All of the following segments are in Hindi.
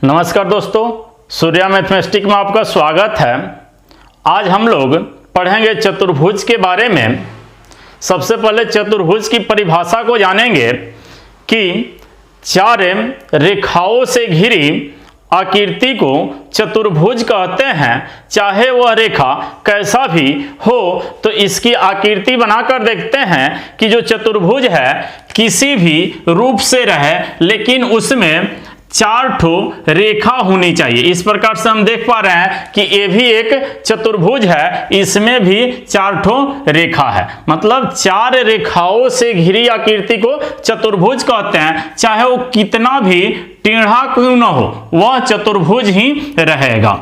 नमस्कार दोस्तों, सूर्या मैथमेटिक्स में आपका स्वागत है। आज हम लोग पढ़ेंगे चतुर्भुज के बारे में। सबसे पहले चतुर्भुज की परिभाषा को जानेंगे कि चार रेखाओं से घिरी आकृति को चतुर्भुज कहते हैं। चाहे वह रेखा कैसा भी हो, तो इसकी आकृति बनाकर देखते हैं कि जो चतुर्भुज है किसी भी रूप से रहे, लेकिन उसमें चार ठो रेखा होनी चाहिए। इस प्रकार से हम देख पा रहे हैं कि ये भी एक चतुर्भुज है, इसमें भी चार ठो रेखा है। मतलब चार रेखाओं से घिरी आकृति को चतुर्भुज कहते हैं। चाहे वो कितना भी टेढ़ा क्यों न हो, वह चतुर्भुज ही रहेगा।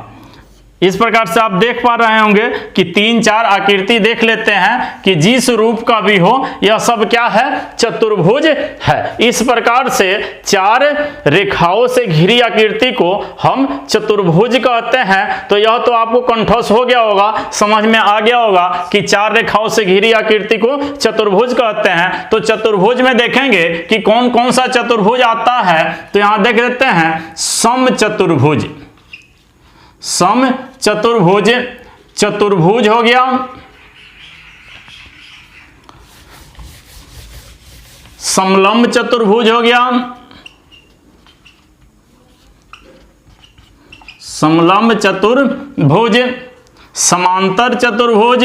इस प्रकार से आप देख पा रहे होंगे कि तीन चार आकृति देख लेते हैं कि जिस रूप का भी हो, यह सब क्या है? चतुर्भुज है। इस प्रकार से चार रेखाओं से घिरी आकृति को हम चतुर्भुज कहते हैं। तो यह तो आपको कंठोस हो गया होगा, समझ में आ गया होगा कि चार रेखाओं से घिरी आकृति को चतुर्भुज कहते हैं। तो चतुर्भुज में देखेंगे कि कौन कौन सा चतुर्भुज आता है। तो यहां देख लेते हैं समचतुर्भुज। समचतुर्भुज चतुर्भुज हो गया, समलंब चतुर्भुज हो गया, समलंब चतुर्भुज, समांतर चतुर्भुज,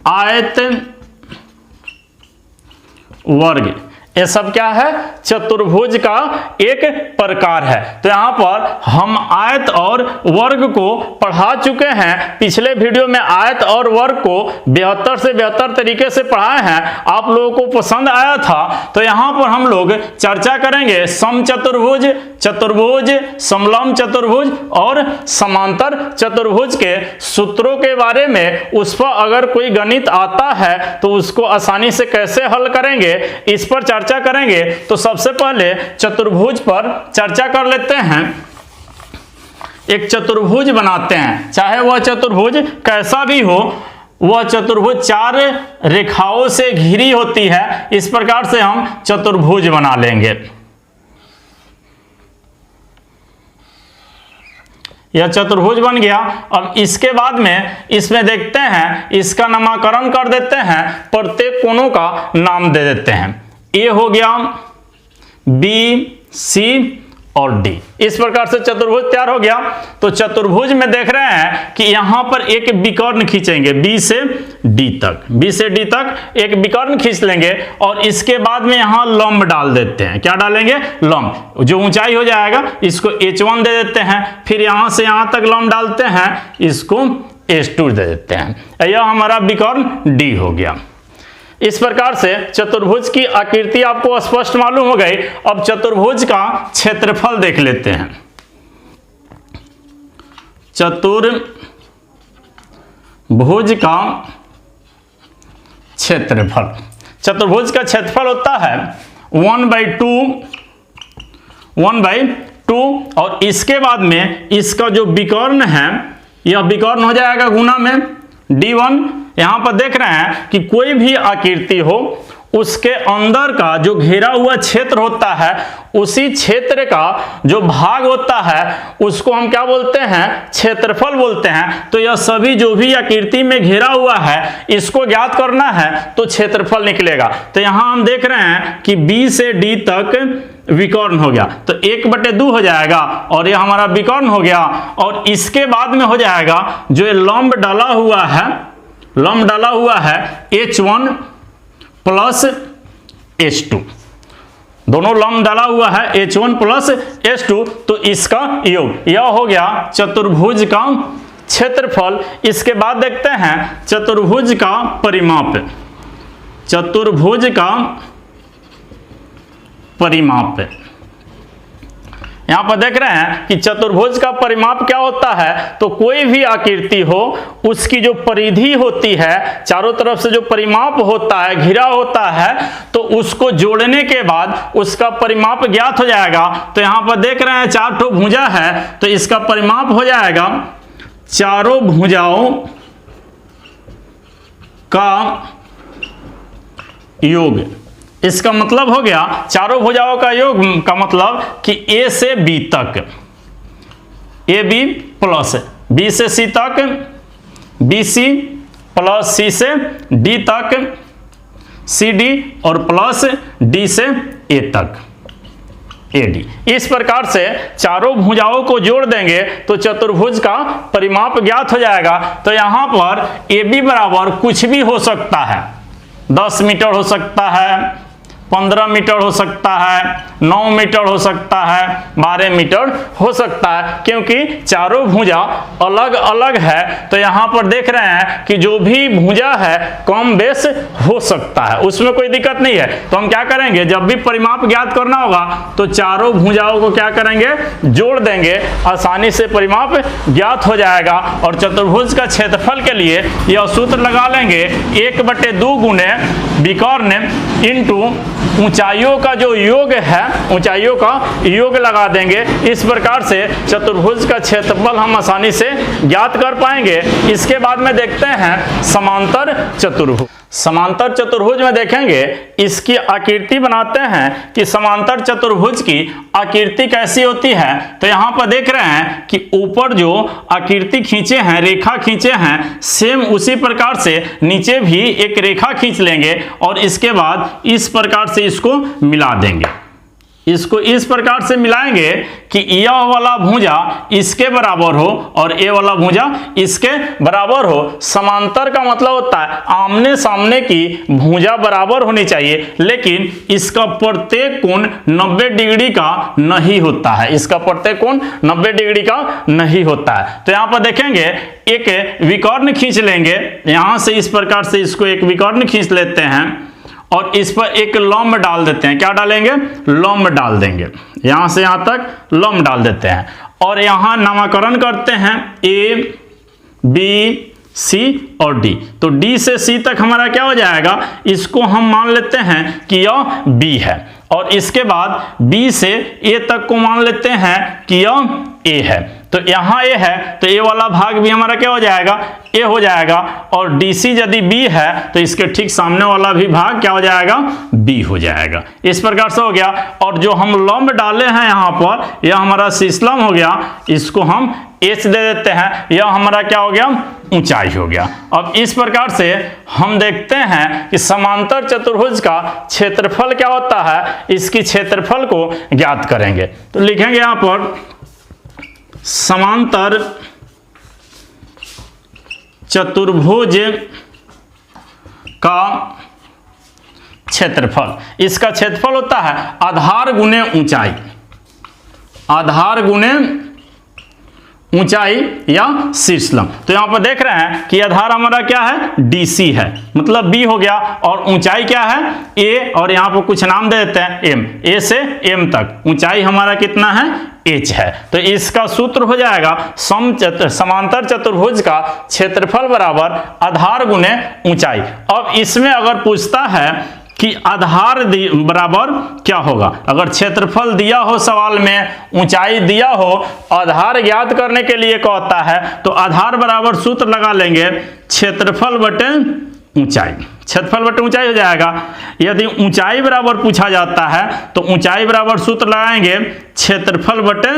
आयत, वर्ग। ये सब क्या है? चतुर्भुज का एक प्रकार है। तो यहां पर हम आयत और वर्ग को पढ़ा चुके हैं। पिछले वीडियो में आयत और वर्ग को बेहतर से बेहतर तरीके से पढ़ाए हैं, आप लोगों को पसंद आया था। तो यहां पर हम लोग चर्चा करेंगे समचतुर्भुज, चतुर्भुज, समलंब चतुर्भुज और समांतर चतुर्भुज के सूत्रों के बारे में। उस पर अगर कोई गणित आता है तो उसको आसानी से कैसे हल करेंगे, इस पर चर्चा करेंगे। तो सबसे पहले चतुर्भुज पर चर्चा कर लेते हैं। एक चतुर्भुज बनाते हैं, चाहे वह चतुर्भुज कैसा भी हो, वह चतुर्भुज चार रेखाओं से घिरी होती है। इस प्रकार से हम चतुर्भुज बना लेंगे। यह चतुर्भुज बन गया। अब इसके बाद में इसमें देखते हैं, इसका नामकरण कर देते हैं, प्रत्येक कोनों का नाम दे देते हैं। ए हो गया, बी, सी और डी। इस प्रकार से चतुर्भुज तैयार हो गया। तो चतुर्भुज में देख रहे हैं कि यहां पर एक विकर्ण खींचेंगे, बी से डी तक, बी से डी तक एक विकर्ण खींच लेंगे और इसके बाद में यहां लंब डाल देते हैं। क्या डालेंगे? लंब। जो ऊंचाई हो जाएगा इसको h1 दे देते हैं। फिर यहां से यहां तक लंब डालते हैं, इसको h2 दे देते हैं। यह हमारा विकर्ण डी हो गया। इस प्रकार से चतुर्भुज की आकृति आपको स्पष्ट मालूम हो गई। अब चतुर्भुज का क्षेत्रफल देख लेते हैं। चतुर्भुज का क्षेत्रफल, चतुर्भुज का क्षेत्रफल होता है 1/2 और इसके बाद में इसका जो विकर्ण है, यह विकर्ण हो जाएगा गुना में d1। यहां पर देख रहे हैं कि कोई भी आकृति हो, उसके अंदर का जो घेरा हुआ क्षेत्र होता है, उसी क्षेत्र का जो भाग होता है उसको हम क्या बोलते हैं? क्षेत्रफल बोलते हैं। तो यह सभी जो भी आकृति में घेरा हुआ है, इसको ज्ञात करना है तो क्षेत्रफल निकलेगा। तो यहां हम देख रहे हैं कि बी से डी तक विकर्ण हो गया, तो 1/2 हो जाएगा और यह हमारा विकर्ण हो गया। और इसके बाद में हो जाएगा जो ये लंब डाला हुआ है, लंब डाला हुआ है h1 प्लस h2, दोनों लंब डाला हुआ है h1 प्लस h2। तो इसका योग, यह हो गया चतुर्भुज का क्षेत्रफल। इसके बाद देखते हैं चतुर्भुज का परिमाप। चतुर्भुज का परिमाप, यहां पर देख रहे हैं कि चतुर्भुज का परिमाप क्या होता है। तो कोई भी आकृति हो, उसकी जो परिधि होती है, चारों तरफ से जो परिमाप होता है, घिरा होता है, तो उसको जोड़ने के बाद उसका परिमाप ज्ञात हो जाएगा। तो यहां पर देख रहे हैं चार ठो भुजा है, तो इसका परिमाप हो जाएगा चारों भुजाओं का योग। इसका मतलब हो गया चारों भुजाओं का योग का मतलब कि ए से बी तक, ए बी प्लस बी से सी तक, बी सी प्लस सी से डी तक, सी डी और प्लस डी से ए तक, ए डी। इस प्रकार से चारों भुजाओं को जोड़ देंगे तो चतुर्भुज का परिमाप ज्ञात हो जाएगा। तो यहां पर ए बी बराबर कुछ भी हो सकता है, 10 मीटर हो सकता है, 15 मीटर हो सकता है, 9 मीटर हो सकता है, 12 मीटर हो सकता है, क्योंकि चारों भुजा अलग अलग है। तो यहाँ पर देख रहे हैं कि जो भी भुजा है कम बेस हो सकता है, उसमें कोई दिक्कत नहीं है। तो हम क्या करेंगे, जब भी परिमाप ज्ञात करना होगा तो चारों भुजाओं को क्या करेंगे, जोड़ देंगे, आसानी से परिमाप ज्ञात हो जाएगा। और चतुर्भुज का क्षेत्रफल के लिए यह सूत्र लगा लेंगे, 1/2 गुणे विकर्ण इंटू ऊंचाइयों का जो योग है, ऊंचाइयों का योग लगा देंगे। इस प्रकार से चतुर्भुज का क्षेत्रफल हम आसानी से ज्ञात कर पाएंगे। इसके बाद में देखते हैं समांतर चतुर्भुज। समांतर चतुर्भुज में देखेंगे, इसकी आकृति बनाते हैं कि समांतर चतुर्भुज की आकृति कैसी होती है। तो यहाँ पर देख रहे हैं कि ऊपर जो आकृति खींचे हैं, रेखा खींचे हैं, सेम उसी प्रकार से नीचे भी एक रेखा खींच लेंगे और इसके बाद इस प्रकार से इसको मिला देंगे। इसको इस प्रकार से मिलाएंगे कि यह वाला भुजा इसके बराबर हो और ये वाला भुजा इसके बराबर हो। समांतर का मतलब होता है आमने सामने की भुजा बराबर होनी चाहिए, लेकिन इसका प्रत्येक कोण 90 डिग्री का नहीं होता है। इसका प्रत्येक कोण 90 डिग्री का नहीं होता है। तो यहां पर देखेंगे, एक विकर्ण खींच लेंगे, यहां से इस प्रकार से इसको एक विकर्ण खींच लेते हैं और इस पर एक लंब डाल देते हैं। क्या डालेंगे, लंब डाल देंगे, यहां से यहां तक लंब डाल देते हैं और यहां नामकरण करते हैं ए बी सी और डी। तो डी से सी तक हमारा क्या हो जाएगा, इसको हम मान लेते हैं कि यह बी है और इसके बाद बी से ए तक को मान लेते हैं कि यह ए है। तो यहाँ ए है तो ए वाला भाग भी हमारा क्या हो जाएगा, ए हो जाएगा। और डीसी यदि बी है तो इसके ठीक सामने वाला भी भाग क्या हो जाएगा, बी हो जाएगा। इस प्रकार से हो गया। और जो हम लंब डाले हैं यहाँ पर, यह हमारा शीर्षलंब हो गया, इसको हम एच दे देते हैं, यह हमारा क्या हो गया, ऊंचाई हो गया। अब इस प्रकार से हम देखते हैं कि समांतर चतुर्भुज का क्षेत्रफल क्या होता है, इसकी क्षेत्रफल को ज्ञात करेंगे। तो लिखेंगे यहाँ पर समांतर चतुर्भुज का क्षेत्रफल, इसका क्षेत्रफल होता है आधार गुने ऊंचाई, आधार गुने ऊंचाई या शीर्षलंब। तो यहां पर देख रहे हैं कि आधार हमारा क्या है, डीसी है, मतलब बी हो गया, और ऊंचाई क्या है, ए, और यहां पर कुछ नाम दे देते हैं एम, ए से एम तक ऊंचाई हमारा कितना है, एच है। तो इसका सूत्र हो जाएगा समांतर चतुर्भुज का क्षेत्रफल बराबर आधार गुने ऊंचाई। अब इसमें अगर पूछता है कि आधार बराबर क्या होगा, अगर क्षेत्रफल दिया हो सवाल में, ऊंचाई दिया हो, आधार ज्ञात करने के लिए कहता है, तो आधार बराबर सूत्र लगा लेंगे क्षेत्रफल बटे ऊंचाई, क्षेत्रफल बटे ऊंचाई हो जाएगा। यदि ऊंचाई बराबर पूछा जाता है तो ऊंचाई बराबर सूत्र लगाएंगे क्षेत्रफल बटे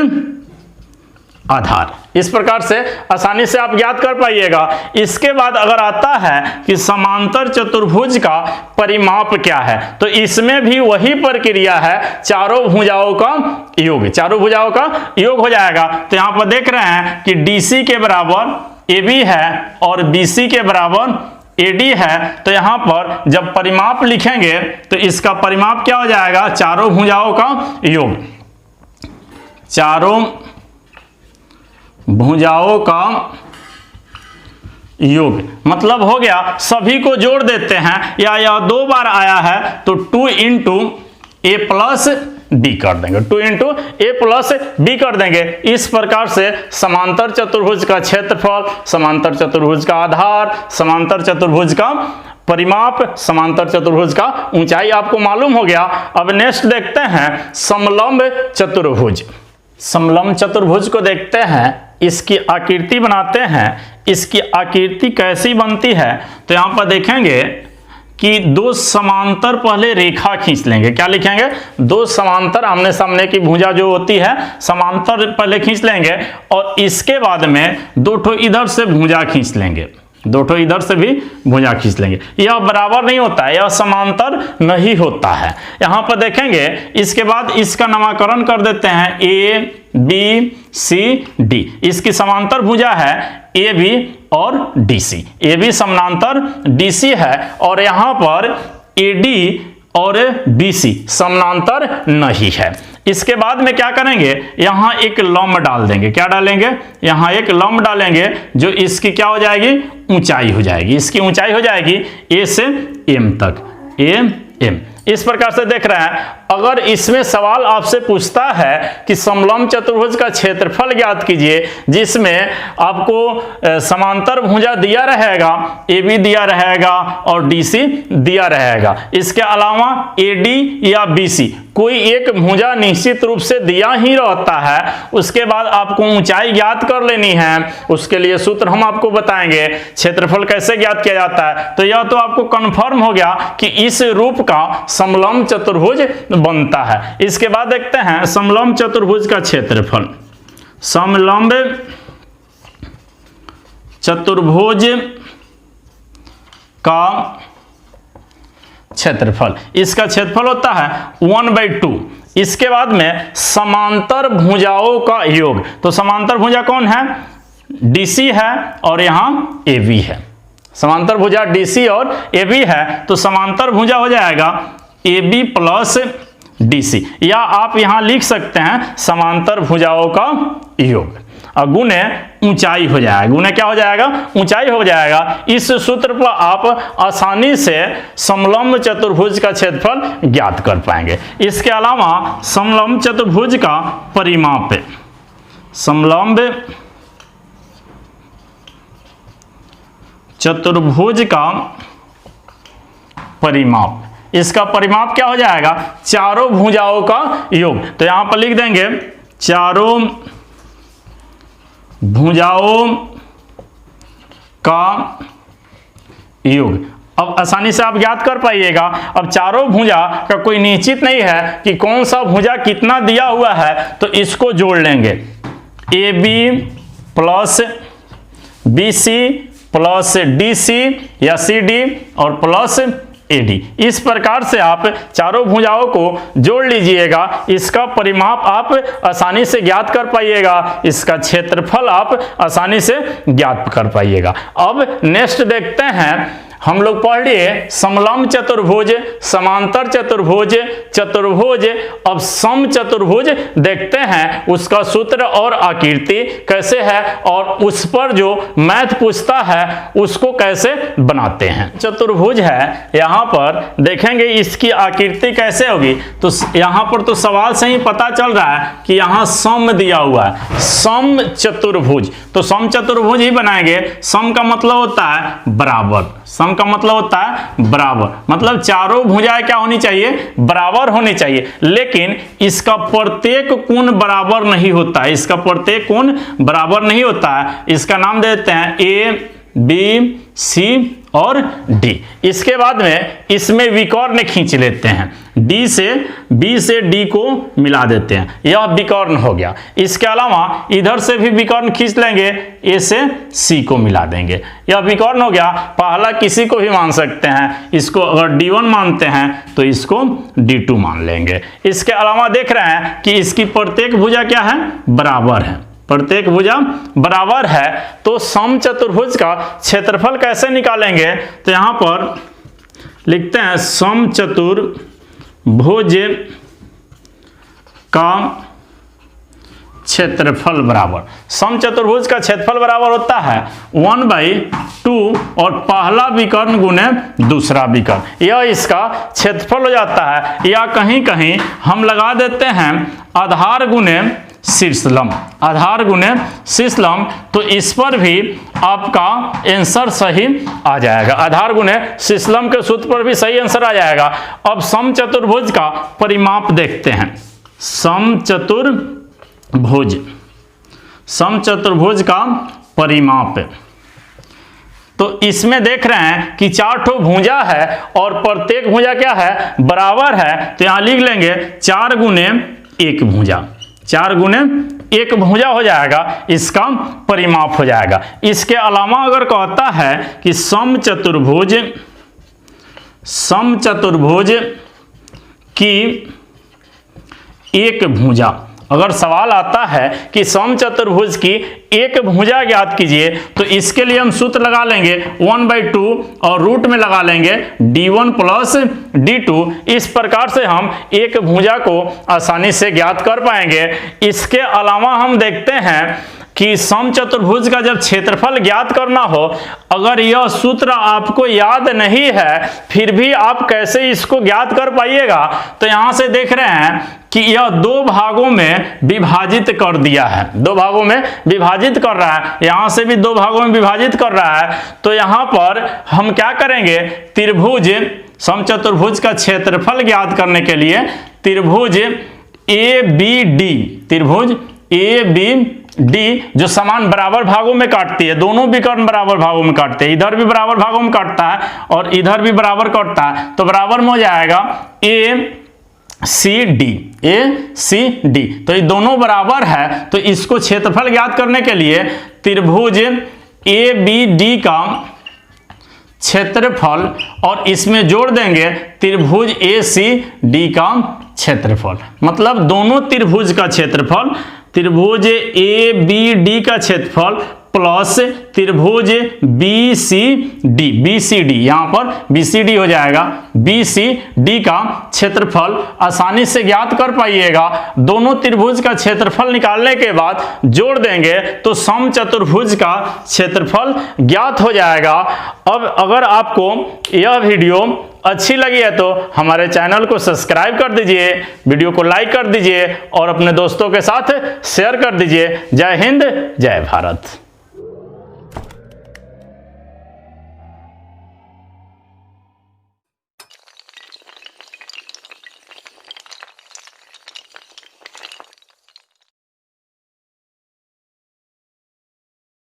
आधार। इस प्रकार से आसानी से आप ज्ञात कर पाइएगा। इसके बाद अगर आता है कि समांतर चतुर्भुज का परिमाप क्या है, तो इसमें भी वही प्रक्रिया है, चारों भुजाओं का योग, चारों भुजाओं का योग हो जाएगा। तो यहां पर देख रहे हैं कि डीसी के बराबर एबी है और बीसी के बराबर एडी है। तो यहां पर जब परिमाप लिखेंगे तो इसका परिमाप क्या हो जाएगा, चारों भुजाओं का योग, चारों भुजाओं का योग, मतलब हो गया सभी को जोड़ देते हैं, या यह 2 बार आया है तो 2 इंटू ए प्लस बी कर देंगे, 2 इंटू ए प्लस बी कर देंगे। इस प्रकार से समांतर चतुर्भुज का क्षेत्रफल, समांतर चतुर्भुज का आधार, समांतर चतुर्भुज का परिमाप, समांतर चतुर्भुज का ऊंचाई आपको मालूम हो गया। अब नेक्स्ट देखते हैं समलंब चतुर्भुज। समलंब चतुर्भुज को देखते हैं, इसकी आकृति बनाते हैं। इसकी आकृति कैसी बनती है, तो यहां पर देखेंगे कि दो समांतर पहले रेखा खींच लेंगे। क्या लिखेंगे? दो समांतर आमने सामने की भुजा जो होती है समांतर पहले खींच लेंगे और इसके बाद में दो ठो इधर से भुजा खींच लेंगे, दो ठो इधर से भी भुजा खींच लेंगे। यह बराबर नहीं होता है, यह समांतर नहीं होता है। यहां पर देखेंगे इसके बाद इसका नामकरण कर देते हैं ए बी सी डी। इसकी समांतर भुजा है ए बी और डी सी, ए बी समानांतर डी सी है और यहां पर ए डी और बी सी समानांतर नहीं है। इसके बाद में क्या करेंगे, यहां एक लंब डाल देंगे। क्या डालेंगे? यहां एक लंब डालेंगे जो इसकी क्या हो जाएगी? ऊंचाई हो जाएगी। इसकी ऊंचाई हो जाएगी ए से एम तक, ए एम। इस प्रकार से देख रहे हैं। अगर इसमें सवाल आपसे पूछता है कि समलंब चतुर्भुज का क्षेत्रफल ज्ञात कीजिए, जिसमें आपको समांतर भुजा दिया रहेगा, ए बी दिया रहेगा और डी सी दिया रहेगा, इसके अलावा ए डी या बी सी कोई एक भुजा निश्चित रूप से दिया ही रहता है, उसके बाद आपको ऊंचाई ज्ञात कर लेनी है। उसके लिए सूत्र हम आपको बताएंगे। क्षेत्रफल कैसे ज्ञात किया जाता है, तो यह तो आपको कंफर्म हो गया कि इस रूप का समलंब चतुर्भुज बनता है। इसके बाद देखते हैं समलंब चतुर्भुज का क्षेत्रफल। समलंब चतुर्भुज का क्षेत्रफल, इसका क्षेत्रफल होता है 1/2। इसके बाद में समांतर भुजाओं का योग। तो समांतर भुजा कौन है? डीसी है और यहां एबी है। समांतर भुजा डीसी और एबी है तो समांतर भुजा हो जाएगा AB प्लस DC, या आप यहां लिख सकते हैं समांतर भुजाओं का योग और गुणे ऊंचाई हो जाएगा। गुणे क्या हो जाएगा? ऊंचाई हो जाएगा। इस सूत्र पर आप आसानी से समलंब चतुर्भुज का क्षेत्रफल ज्ञात कर पाएंगे। इसके अलावा समलंब चतुर्भुज का परिमाप, समलंब चतुर्भुज का परिमाप, इसका परिमाप क्या हो जाएगा? चारों भुजाओं का योग। तो यहां पर लिख देंगे चारों भुजाओं का योग। अब आसानी से आप ज्ञात कर पाइएगा। अब चारों भुजा का कोई निश्चित नहीं है कि कौन सा भुजा कितना दिया हुआ है, तो इसको जोड़ लेंगे। A B plus B C plus D C या सी डी और प्लस एडी। इस प्रकार से आप चारों भुजाओं को जोड़ लीजिएगा। इसका परिमाप आप आसानी से ज्ञात कर पाइएगा, इसका क्षेत्रफल आप आसानी से ज्ञात कर पाइएगा। अब नेक्स्ट देखते हैं, हम लोग पढ़ लिए समलंब चतुर्भुज, समांतर चतुर्भुज, चतुर्भुज। अब सम चतुर्भुज देखते हैं, उसका सूत्र और आकृति कैसे है और उस पर जो मैथ पूछता है उसको कैसे बनाते हैं। चतुर्भुज है, यहाँ पर देखेंगे इसकी आकृति कैसे होगी। तो यहाँ पर तो सवाल से ही पता चल रहा है कि यहाँ सम दिया हुआ है, सम चतुर्भुज। तो सम चतुर्भुज ही बनाएंगे। सम का मतलब होता है बराबर, सम का मतलब होता है बराबर, मतलब चारों भुजाएं क्या होनी चाहिए? बराबर होनी चाहिए। लेकिन इसका प्रत्येक कोण बराबर नहीं होता है, इसका प्रत्येक कोण बराबर नहीं होता है। इसका नाम देते हैं ए बी सी और डी। इसके बाद में इसमें विकर्ण खींच लेते हैं, डी से बी से डी को मिला देते हैं, यह विकर्ण हो गया। इसके अलावा इधर से भी विकर्ण खींच लेंगे, ए से सी को मिला देंगे, यह विकर्ण हो गया। पहला किसी को भी मान सकते हैं, इसको अगर D1 मानते हैं तो इसको D2 मान लेंगे। इसके अलावा देख रहे हैं कि इसकी प्रत्येक भुजा क्या है? बराबर है, प्रत्येक भुजा बराबर है। तो सम चतुर्भुज का क्षेत्रफल कैसे निकालेंगे? तो यहां पर लिखते हैं सम चतुर्भुज का क्षेत्रफल बराबर, सम चतुर्भुज का क्षेत्रफल बराबर होता है 1/2 और पहला विकर्ण गुने दूसरा विकर्ण, यह इसका क्षेत्रफल हो जाता है। या कहीं कहीं हम लगा देते हैं आधार गुने शीर्षलंब, आधार गुने शीर्षलंब, तो इस पर भी आपका आंसर सही आ जाएगा। आधार गुने शीर्षलंब के सूत्र पर भी सही आंसर आ जाएगा। अब सम चतुर्भुज का परिमाप देखते हैं। सम चतुर्भुज, सम चतुर्भुज का परिमाप, तो इसमें देख रहे हैं कि 4 ठो भुजा है और प्रत्येक भुजा क्या है, बराबर है। तो यहां लिख लेंगे 4 गुने 1 भुजा, 4 गुने 1 भुजा हो जाएगा, इसका परिमाप हो जाएगा। इसके अलावा अगर कहता है कि समचतुर्भुज की एक भुजा, अगर सवाल आता है कि समचतुर्भुज की एक भुजा ज्ञात कीजिए, तो इसके लिए हम सूत्र लगा लेंगे 1/2 और रूट में लगा लेंगे d1 प्लस d2। इस प्रकार से हम एक भुजा को आसानी से ज्ञात कर पाएंगे। इसके अलावा हम देखते हैं कि समचतुर्भुज का जब क्षेत्रफल ज्ञात करना हो, अगर यह सूत्र आपको याद नहीं है फिर भी आप कैसे इसको ज्ञात कर पाइएगा, तो यहां से देख रहे हैं कि यह 2 भागों में विभाजित कर दिया है, 2 भागों में विभाजित कर रहा है, यहां से भी 2 भागों में विभाजित कर रहा है। तो यहां पर हम क्या करेंगे, त्रिभुज समचतुर्भुज का क्षेत्रफल ज्ञात करने के लिए त्रिभुज ABD जो समान बराबर भागों में काटती है, दोनों विकर्ण बराबर भागों में काटते हैं, इधर भी बराबर भागों में काटता है और इधर भी बराबर काटता है, तो बराबर में हो जाएगा ACD। तो ये दोनों बराबर है, तो इसको क्षेत्रफल ज्ञात करने के लिए त्रिभुज ABD का क्षेत्रफल और इसमें जोड़ देंगे त्रिभुज ACD का क्षेत्रफल, मतलब दोनों त्रिभुज का क्षेत्रफल, त्रिभुज ABD का क्षेत्रफल प्लस त्रिभुज BCD, यहां पर BCD हो जाएगा, BCD का क्षेत्रफल आसानी से ज्ञात कर पाइएगा। दोनों त्रिभुज का क्षेत्रफल निकालने के बाद जोड़ देंगे तो समचतुर्भुज का क्षेत्रफल ज्ञात हो जाएगा। अब अगर आपको यह वीडियो अच्छी लगी है तो हमारे चैनल को सब्सक्राइब कर दीजिए, वीडियो को लाइक कर दीजिए और अपने दोस्तों के साथ शेयर कर दीजिए। जय हिंद, जय भारत।